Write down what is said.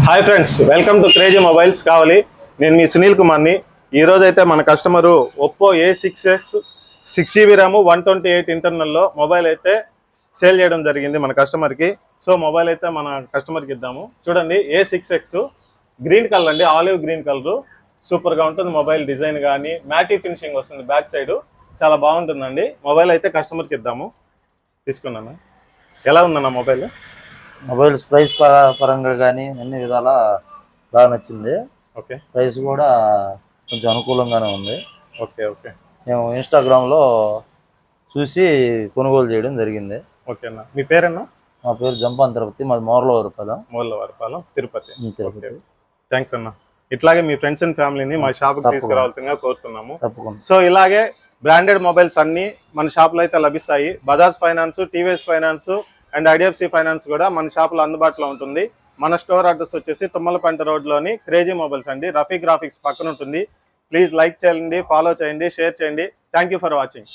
Hi friends, welcome to crazy mobiles కావాలి. నేను మీ సునీల్ కుమార్ని. ఈరోజు అయితే మన customer Oppo A6s 6GB RAM 128 ఇంటర్నల్లో మొబైల్ అయితే సేల్ చేయడం జరిగింది మన కస్టమర్కి. సో మొబైల్ అయితే మన కస్టమర్కి ఇద్దాము. చూడండి, A6X గ్రీన్ కలర్ అండి, ఆలివ్ గ్రీన్ కలరు. సూపర్గా ఉంటుంది మొబైల్. డిజైన్ కానీ మ్యాటీ ఫినిషింగ్ వస్తుంది, బ్యాక్ సైడ్ చాలా బాగుంటుందండి. మొబైల్ అయితే కస్టమర్కి ఇద్దాము. తీసుకున్నాను. ఎలా ఉందన్న మొబైల్? మొబైల్స్ ప్రైస్ పరంగా కానీ అన్ని విధాలా బాగా నచ్చింది. ఓకే, ప్రైస్ కూడా కొంచెం అనుకూలంగానే ఉంది. Okay okay. మేము ఇన్స్టాగ్రామ్లో చూసి కొనుగోలు చేయడం జరిగింది. ఓకే అన్న, మీ పేరన్నా? మా పేరు జంపాన్ తిరుపతి, మాది మోర్లవరపాలెం, తిరుపతి. తిరుపతి. థ్యాంక్స్ అన్న. ఇట్లాగే మీ ఫ్రెండ్స్ అండ్ ఫ్యామిలీని మా షాప్కి తీసుకురావాల్సిందిగా కోరుతున్నాము. తప్పకుండా. సో ఇలాగే బ్రాండెడ్ మొబైల్స్ అన్ని మన షాప్లో అయితే లభిస్తాయి. Bajaj finance, TVS finance and IDFC finance కూడా మన షాప్లో అందుబాటులో ఉంటుంది. మన స్టోర్ అడ్రస్ వచ్చేసి తుమ్మలపేంట రోడ్లోని క్రేజీ మొబైల్స్ అండి, రఫీ గ్రాఫిక్స్ పక్కన ఉంటుంది. ప్లీజ్ లైక్ చేయండి, ఫాలో చేయండి, షేర్ చేయండి. Thank you for watching.